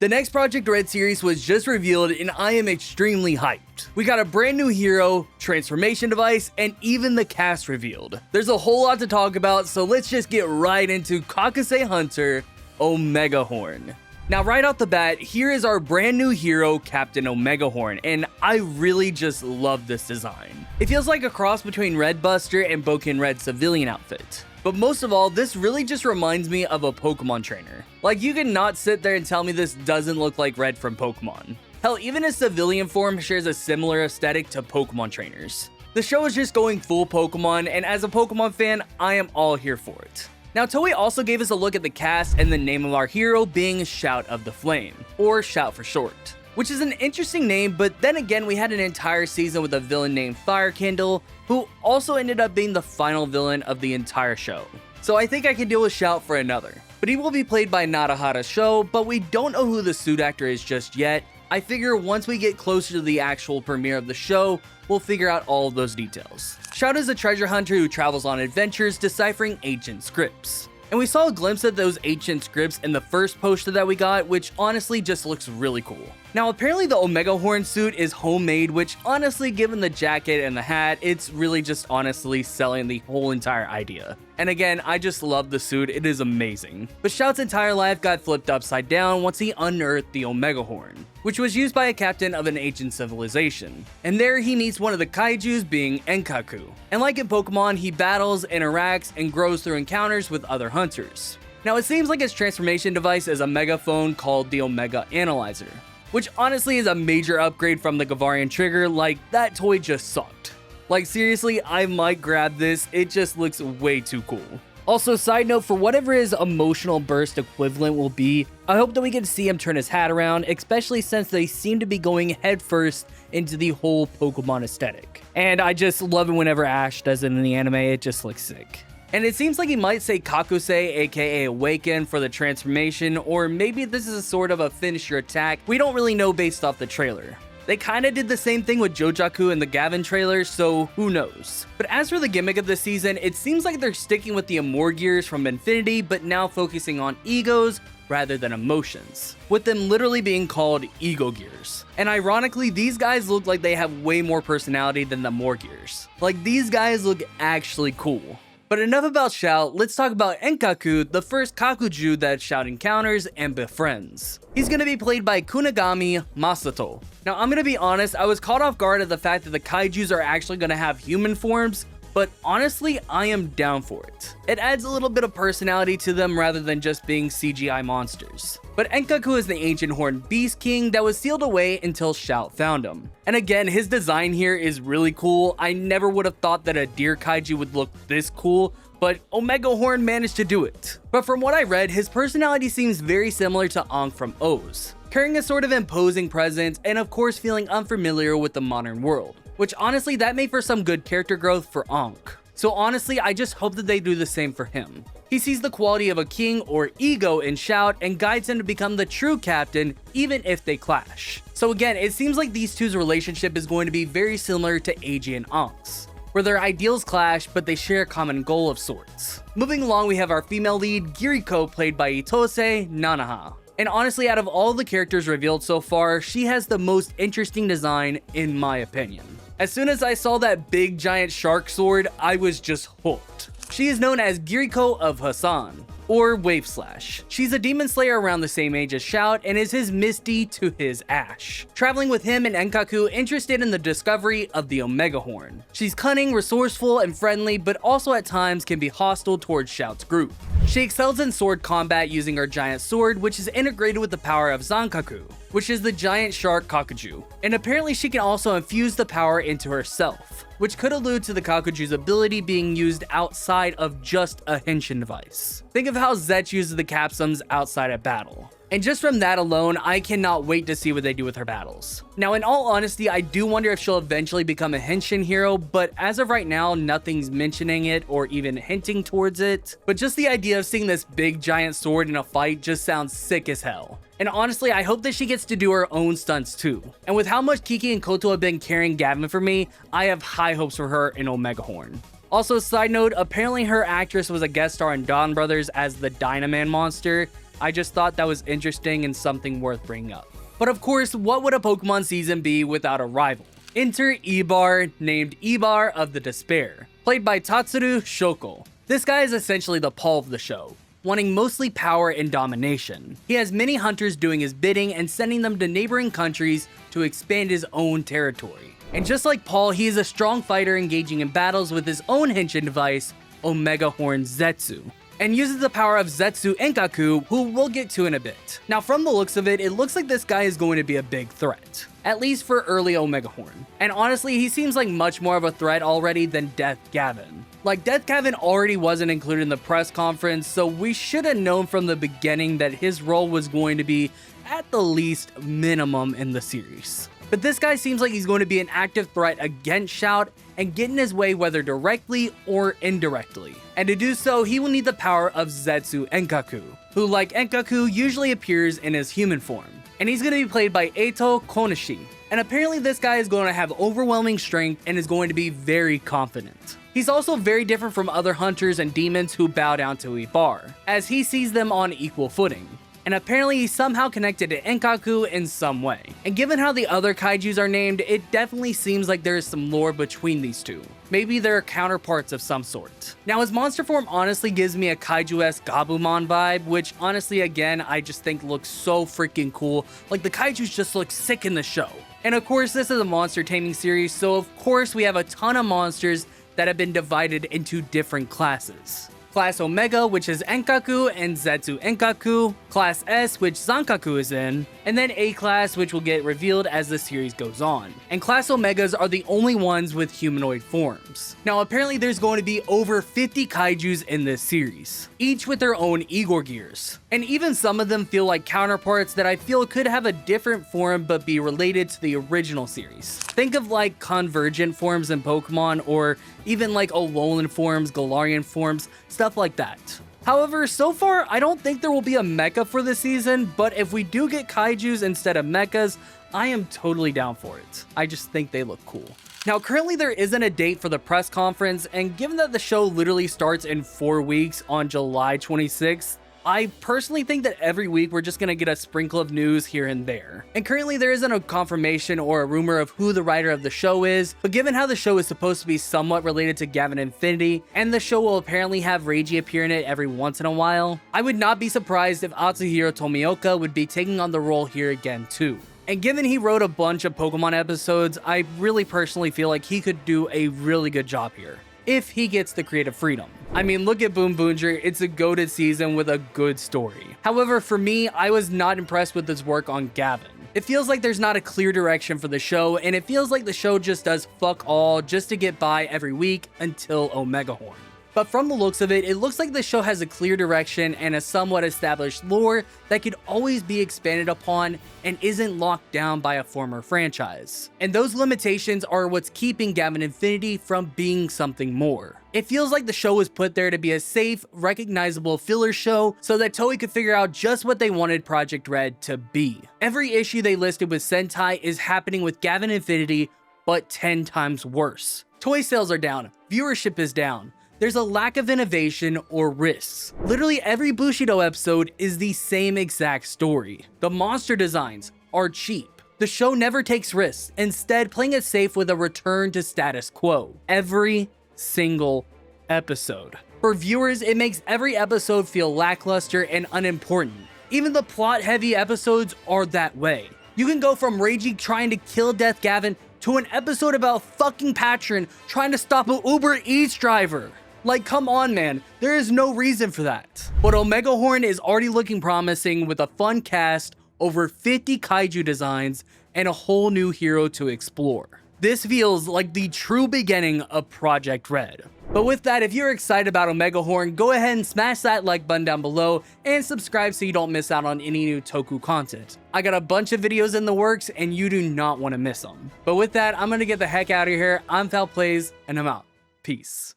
The next Project Red series was just revealed and I am extremely hyped. We got a brand new hero, transformation device, and even the cast revealed. There's a whole lot to talk about, so let's just get right into KAKUSEIHUNTER Omegahorn. Now right off the bat, here is our brand new hero, Captain Omegahorn, and I really just love this design. It feels like a cross between Red Buster and Boken Red's civilian outfit. But most of all, this really just reminds me of a Pokemon trainer. Like, you cannot sit there and tell me this doesn't look like Red from Pokemon. Hell, even his civilian form shares a similar aesthetic to Pokemon trainers. The show is just going full Pokemon, and as a Pokemon fan, I am all here for it. Now, Toei also gave us a look at the cast and the name of our hero being Shout of the Flame, or Shout for short. Which is an interesting name, but then again, we had an entire season with a villain named Firekindle, who also ended up being the final villain of the entire show. So I think I can deal with Shout for another. But he will be played by Narahara Sho, but we don't know who the suit actor is just yet. I figure once we get closer to the actual premiere of the show, we'll figure out all of those details. Shout is a treasure hunter who travels on adventures deciphering ancient scripts. And we saw a glimpse of those ancient scripts in the first poster that we got, which honestly just looks really cool. Now apparently the Omegahorn suit is homemade, which honestly, given the jacket and the hat, it's really just honestly selling the whole entire idea. And again, I just love the suit, it is amazing. But Shout's entire life got flipped upside down once he unearthed the Omegahorn, which was used by a captain of an ancient civilization. And there he meets one of the Kaijus, being Enkaku. And like in Pokemon, he battles, interacts, and grows through encounters with other hunters. Now it seems like his transformation device is a megaphone called the Omega Analyzer, which honestly is a major upgrade from the GAVAN trigger. Like, that toy just sucked. Like seriously, I might grab this, it just looks way too cool. Also, side note, for whatever his emotional burst equivalent will be, I hope that we get to see him turn his hat around, especially since they seem to be going headfirst into the whole Pokemon aesthetic. And I just love it whenever Ash does it in the anime, it just looks sick. And it seems like he might say Kakusei, aka Awaken, for the transformation, or maybe this is a sort of a finish your attack. We don't really know based off the trailer. They kinda did the same thing with Jojaku in the GAVAN trailer, so who knows. But as for the gimmick of this season, it seems like they're sticking with the MORPHERs from Infinity, but now focusing on egos rather than emotions, with them literally being called Egorgears. And ironically, these guys look like they have way more personality than the MORPHERs. Like, these guys look actually cool. But enough about Shout, let's talk about Enkaku, the first Kakuju that Shout encounters and befriends. He's gonna be played by Kunigami Masato. Now I'm gonna be honest, I was caught off guard at the fact that the Kaijus are actually gonna have human forms, but honestly, I am down for it. It adds a little bit of personality to them rather than just being CGI monsters. But Enkaku is the ancient horned beast king that was sealed away until Shout found him. And again, his design here is really cool. I never would have thought that a deer kaiju would look this cool, but Omegahorn managed to do it. But from what I read, his personality seems very similar to Ankh from O's, carrying a sort of imposing presence and of course feeling unfamiliar with the modern world. Which honestly, that made for some good character growth for Ankh. So honestly, I just hope that they do the same for him. He sees the quality of a king or ego in Shout and guides him to become the true captain, even if they clash. So again, it seems like these two's relationship is going to be very similar to Eiji and Ankh's, where their ideals clash, but they share a common goal of sorts. Moving along, we have our female lead, Giro, played by Itose Nanaha. And honestly, out of all the characters revealed so far, she has the most interesting design in my opinion. As soon as I saw that big giant shark sword, I was just hooked. She is known as Giro of Hassan, or Wave Slash. She's a demon slayer around the same age as Shout and is his Misty to his Ash, traveling with him and Enkaku interested in the discovery of the Omegahorn. She's cunning, resourceful, and friendly, but also at times can be hostile towards Shout's group. She excels in sword combat using her giant sword, which is integrated with the power of Zankaku, which is the giant shark Kakuju. And apparently she can also infuse the power into herself, which could allude to the Kakuju's ability being used outside of just a Henshin device. Think of how ZEZTZ uses the capsums outside of battle. And just from that alone, I cannot wait to see what they do with her battles. Now, in all honesty, I do wonder if she'll eventually become a Henshin hero, but as of right now, nothing's mentioning it or even hinting towards it. But just the idea of seeing this big giant sword in a fight just sounds sick as hell. And honestly, I hope that she gets to do her own stunts too. And with how much Kiki and Koto have been carrying GAVAN for me, I have high hopes for her in Omegahorn. Also, side note, apparently her actress was a guest star in Dawn Brothers as the Dynaman monster. I just thought that was interesting and something worth bringing up. But of course, what would a Pokemon season be without a rival? Enter Ebar, named Ebar of the Despair, played by Tatsuru Shoko. This guy is essentially the Paul of the show, wanting mostly power and domination. He has many hunters doing his bidding and sending them to neighboring countries to expand his own territory. And just like Paul, he is a strong fighter engaging in battles with his own henshin device, Omegahorn Zetsu, and uses the power of Zetsu Enkaku, who we'll get to in a bit. Now from the looks of it, it looks like this guy is going to be a big threat, at least for early Omegahorn. And honestly, he seems like much more of a threat already than Death Gavin. Like, Death Gavin already wasn't included in the press conference, so we should have known from the beginning that his role was going to be at the least minimum in the series. But this guy seems like he's going to be an active threat against Shout and get in his way whether directly or indirectly. And to do so, he will need the power of Zetsu Enkaku, who like Enkaku usually appears in his human form. And he's going to be played by Eito Konishi. And apparently this guy is going to have overwhelming strength and is going to be very confident. He's also very different from other hunters and demons who bow down to Ibar, as he sees them on equal footing. And apparently he's somehow connected to Enkaku in some way. And given how the other kaijus are named, it definitely seems like there is some lore between these two. Maybe they're counterparts of some sort. Now his monster form honestly gives me a Kaiju-esque Gabumon vibe, which honestly again I just think looks so freaking cool. Like the kaijus just look sick in the show. And of course this is a monster taming series, so of course we have a ton of monsters that have been divided into different classes. Class Omega, which is Enkaku and Zetsu Enkaku, Class S, which Zankaku is in, and then A Class, which will get revealed as the series goes on. And Class Omegas are the only ones with humanoid forms. Now apparently there's going to be over 50 kaijus in this series, each with their own Egorgears. And even some of them feel like counterparts that I feel could have a different form but be related to the original series. Think of like convergent forms in Pokemon, or even like Alolan forms, Galarian forms, stuff like that. However, so far, I don't think there will be a mecha for this season, but if we do get kaijus instead of mechas, I am totally down for it. I just think they look cool. Now, currently there isn't a date for the press conference, and given that the show literally starts in 4 weeks on July 26th, I personally think that every week we're just gonna get a sprinkle of news here and there. And currently there isn't a confirmation or a rumor of who the writer of the show is, but given how the show is supposed to be somewhat related to Gavin Infinity, and the show will apparently have Reiji appear in it every once in a while, I would not be surprised if Atsuhiro Tomioka would be taking on the role here again too. And given he wrote a bunch of Pokemon episodes, I really personally feel like he could do a really good job here, if he gets the creative freedom. I mean, look at Boom Boonger, it's a goated season with a good story. However, for me, I was not impressed with his work on Gavin. It feels like there's not a clear direction for the show, and it feels like the show just does fuck all just to get by every week until Omegahorn. But from the looks of it, it looks like the show has a clear direction and a somewhat established lore that could always be expanded upon and isn't locked down by a former franchise. And those limitations are what's keeping Gavin Infinity from being something more. It feels like the show was put there to be a safe, recognizable filler show so that Toei could figure out just what they wanted Project Red to be. Every issue they listed with Sentai is happening with Gavin Infinity, but 10 times worse. Toy sales are down, viewership is down. There's a lack of innovation or risks. Literally every Bushido episode is the same exact story. The monster designs are cheap. The show never takes risks, instead playing it safe with a return to status quo every single episode. For viewers, it makes every episode feel lackluster and unimportant. Even the plot-heavy episodes are that way. You can go from Reiji trying to kill Death Gavin to an episode about fucking Patron trying to stop an Uber Eats driver. Like, come on, man, there is no reason for that. But Omegahorn is already looking promising with a fun cast, over 50 kaiju designs, and a whole new hero to explore. This feels like the true beginning of Project Red. But with that, if you're excited about Omegahorn, go ahead and smash that like button down below and subscribe so you don't miss out on any new Toku content. I got a bunch of videos in the works and you do not want to miss them. But with that, I'm gonna get the heck out of here. I'm FalPlays and I'm out. Peace.